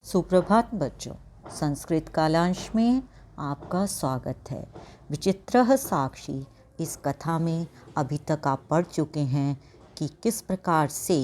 सुप्रभात बच्चों, संस्कृत कालांश में आपका स्वागत है। विचित्रः साक्षी इस कथा में अभी तक आप पढ़ चुके हैं कि किस प्रकार से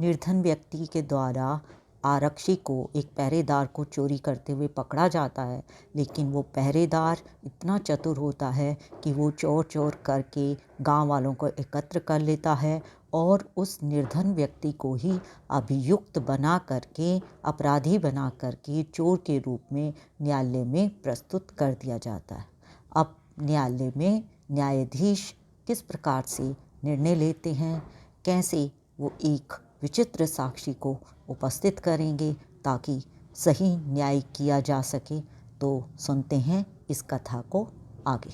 निर्धन व्यक्ति के द्वारा आरक्षी को, एक पहरेदार को चोरी करते हुए पकड़ा जाता है। लेकिन वो पहरेदार इतना चतुर होता है कि वो चोर चोर करके गांव वालों को एकत्र कर लेता है और उस निर्धन व्यक्ति को ही अभियुक्त बना करके, अपराधी बना करके चोर के रूप में न्यायालय में प्रस्तुत कर दिया जाता है। अब न्यायालय में न्यायाधीश किस प्रकार से निर्णय लेते हैं, कैसे वो एक विचित्र साक्षी को उपस्थित करेंगे ताकि सही न्याय किया जा सके, तो सुनते हैं इस कथा को आगे।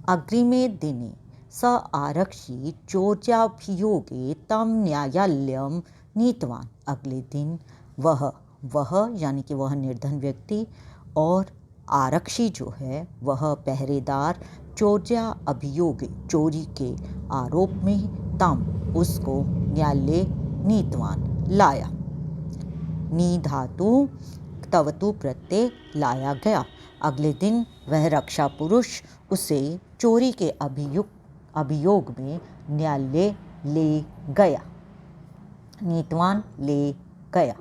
अग्रिमे दिने स आरक्षी चोर्याभियोगे तम न्यायालयम नीतवान। अगले दिन वह यानी कि वह निर्धन व्यक्ति और आरक्षी जो है वह पहरेदार चोर्या अभियोगे, चोरी के आरोप में, तम उसको न्यायालय नीतवान लाया। नी धातु तवतु प्रत्यय लाया गया। अगले दिन वह रक्षा पुरुष उसे चोरी के अभियोग में न्यायालय ले गया। नीतवान ले गया।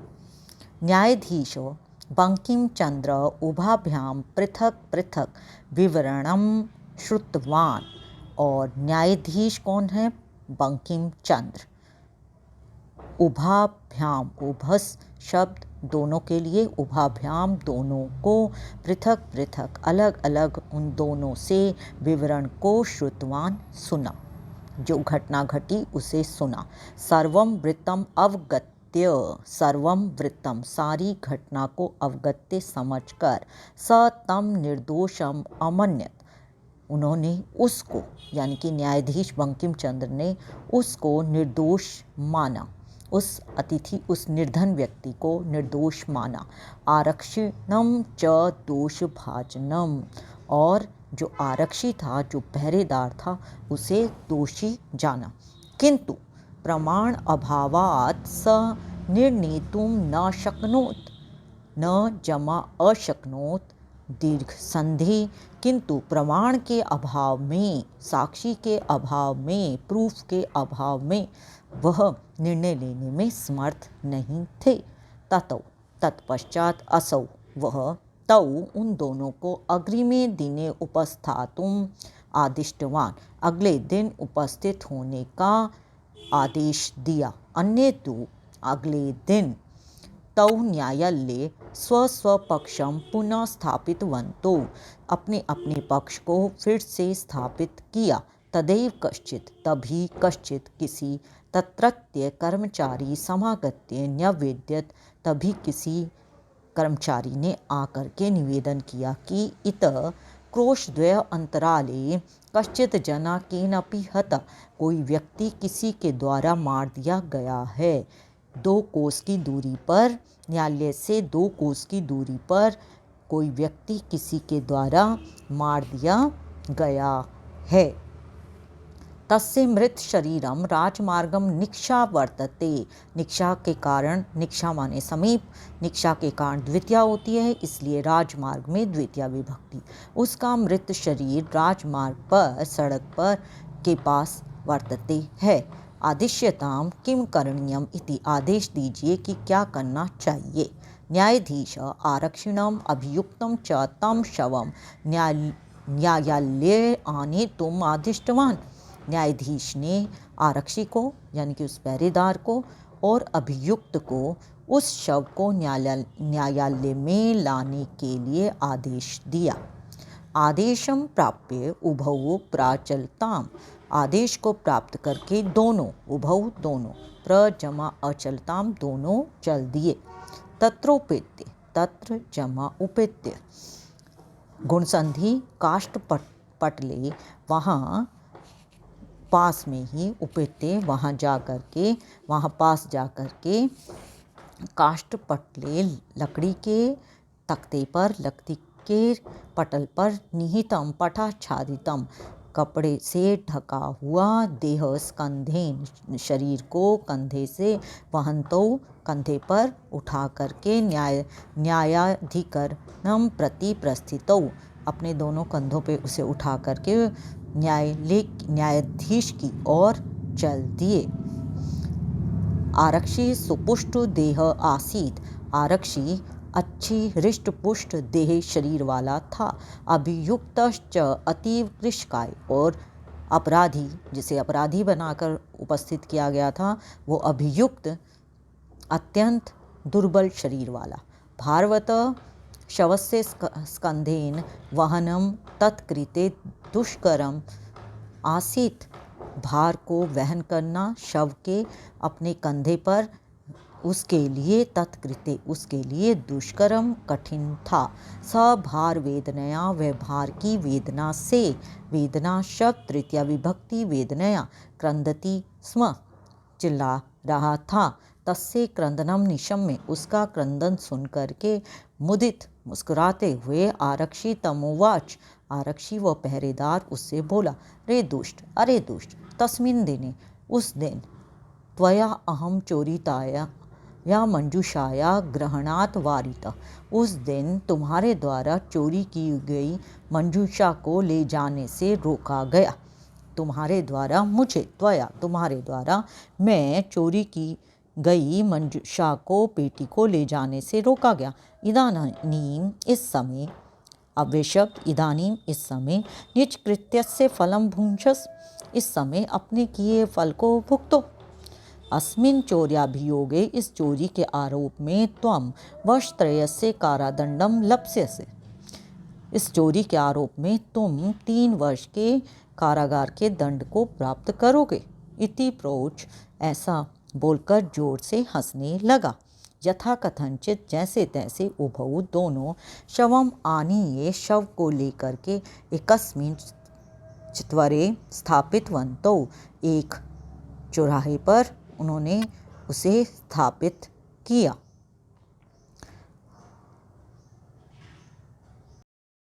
न्यायाधीशो बंकिम चंद्र उभाभ्याम पृथक पृथक विवरणम श्रुतवान। और न्यायाधीश कौन है? बंकिम चंद्र। उभाभ्याम, उभस शब्द दोनों के लिए, उभाभ्याम दोनों को, पृथक पृथक अलग अलग उन दोनों से, विवरण को श्रुतवान सुना, जो घटना घटी उसे सुना। सर्वम वृत्तम अवगत्य, सर्वम वृत्तम सारी घटना को अवगत्य समझकर, स तम निर्दोषम अमन्यत उन्होंने उसको यानी कि न्यायाधीश बंकिम चंद्र ने उसको निर्दोष माना, उस अतिथि, उस निर्धन व्यक्ति को निर्दोष माना। आरक्षिणम च दोष भाजनम, और जो आरक्षी था, जो पहरेदार था, उसे दोषी जाना। किंतु प्रमाण अभावात् स निर्णेतुम न शक्नोत, न जमा अशक्नोत दीर्घ संधि। किंतु प्रमाण के अभाव में, साक्षी के अभाव में, प्रूफ के अभाव में वह निर्णय लेने में समर्थ नहीं थे। ततो तत्पश्चात असौ वह, तौ उन दोनों को अग्रिमे दिने उपस्थातुम आदिष्टवान, अगले दिन उपस्थित होने का आदेश दिया। अन्य तो अगले दिन तौ न्यायालय स्वस्वपक्षम पुनः स्थापितवन्तो, अपने अपने पक्ष को फिर से स्थापित किया। तदैव कश्चित्, तभी कश्चित् किसी, तत्रत्य कर्मचारी समागत्य न्यवेद्यत, तभी किसी कर्मचारी ने आकर के निवेदन किया कि इत क्रोशद्वय अंतराले कश्चित् जना केनपि हता, कोई व्यक्ति किसी के द्वारा मार दिया गया है। 2 कोस की दूरी पर, न्यायालय से 2 कोस की दूरी पर कोई व्यक्ति किसी के द्वारा मार दिया गया है। तस्य मृत शरीरम राजमार्गम निक्षा वर्तते, निक्षा के कारण, निक्षा माने समीप, निक्षा के कारण द्वितीया होती है, इसलिए राजमार्ग में द्वितीया विभक्ति। उसका मृत शरीर राजमार्ग पर, सड़क पर के पास वर्तते है। आदिश्यताम किम करणीयम इति, आदेश दीजिए कि क्या करना चाहिए। न्यायाधीश आरक्षिणम अभियुक्तम च तम शवम न्यायालय आने तुम आदिष्टवान। न्यायाधीश ने आरक्षी को यानी कि उस पहरेदार को और अभियुक्त को, उस शव को न्यायालय में लाने के लिए आदेश दिया। आदेशम प्राप्य उभौ प्राचलताम, आदेश को प्राप्त करके दोनों, उभौ दोनों, प्रजमा अचलताम दोनों चल दिए। तत्रोपेत्य, तत्र जमा उपेत्य, गुणसंधि काष्ठ पटले, वहाँ पास में ही, उपेत्य वहाँ जा कर के, वहाँ पास जा कर के, काष्ठ पटले लकड़ी के तख्ते पर, लकड़ी के पटल पर, निहितम पटाच्छादितम कपड़े से ढका हुआ देह स्कंधेन शरीर को कंधे से वहंतो कंधे पर उठा करके न्यायाधिकरणम प्रति प्रस्थितौ अपने दोनों कंधों पे उसे उठा करके न्यायाधीश की ओर चल दिए। आरक्षी सुपुष्ट देह आसीत, आरक्षी अच्छी हृष्ट पुष्ट देह शरीर वाला था। अभियुक्तश्च अतीव कृशकाय, और अपराधी जिसे अपराधी बनाकर उपस्थित किया गया था वो अभियुक्त अत्यंत दुर्बल शरीर वाला। भारवत शवस्य स्कंधेन वहनम तत्कृते दुष्करम आसीत, भार को वहन करना शव के अपने कंधे पर उसके लिए तत्कृते उसके लिए दुष्करम कठिन था। स भार वेदनया, वह भार की वेदना से, वेदना शब्द तृतीया विभक्ति वेदनया, क्रंदती स्म चिल्ला रहा था। तस्से क्रंदनम निशम्य, उसका क्रंदन सुन करके मुदित मुस्कुराते हुए आरक्षी तमोवाच, आरक्षी व पहरेदार उससे बोला, रे दुष्ट, अरे दुष्ट, तस्मिन् दिने, उस दिन, त्वया अहम चोरिताया या मंजूषाया ग्रहणात वारिता, उस दिन तुम्हारे द्वारा चोरी की गई मंजूषा को ले जाने से रोका गया। तुम्हारे द्वारा मुझे, त्वया तुम्हारे द्वारा, मैं चोरी की गई मंजूषा को, पेटी को ले जाने से रोका गया। इदानीम इस समय, अब वे शब्द इदानीम इस समय, निज कृत्यस्य फलम भुंक्षस, इस समय अपने किए फल को भुगतो। अस्मिन् चौर्याभियोगे, इस चोरी के आरोप में, त्वम वर्षत्रयस्य कारादंडम लप्स्यसे, इस चोरी के आरोप में तुम 3 वर्ष के कारागार के दंड को प्राप्त करोगे। इति प्रोच, ऐसा बोलकर जोर से हंसने लगा। यथा कथनचित, जैसे तैसे, उभौ दोनों, शवम आनीये, शव को लेकर के, एकस्मिन् चित्वरे स्थापितवन्तौ, एक चौराहे पर उन्होंने उसे स्थापित किया।